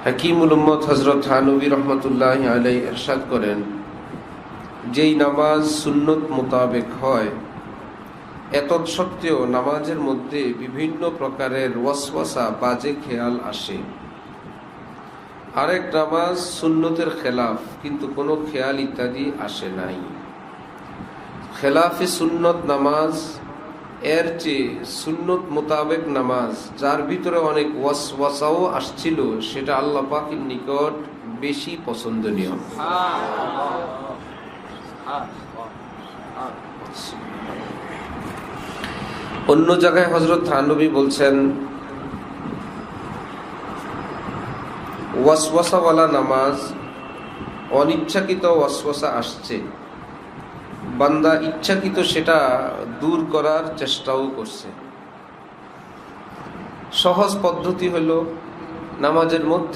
হাকিমুল উম্মত হযরত থানবী রহমতুল্লাহি আলাইহি ইরশাদ করেন, যেই নামাজ সুন্নত মোতাবেক হয় এতৎসত্ত্বেও নামাজের মধ্যে বিভিন্ন প্রকারের ওয়াসওয়াসা বাজে খেয়াল আসে। আরেক নামাজ সুন্নতের খেলাফ, কিন্তু কোনো খেয়াল ইত্যাদি আসে নাই। খেলাফে সুন্নত নামাজ এর চেয়ে সুন্নত মোতাবেক নামাজ, যার ভিতরে অনেক ওয়াসওয়াসাও আসছিল, সেটা আল্লাহ পাকের নিকট বেশি পছন্দনীয়। অন্য জায়গায় হযরত থানবী বলছেন, ওয়াসওয়াসাওয়ালা নামাজ, অনিচ্ছাকৃত ওয়াসওয়াসা আসছে, বান্দা ইচ্ছাকৃত সেটা দূর করার চেষ্টাও করছে। সহজ পদ্ধতি হলো নামাজের মধ্যে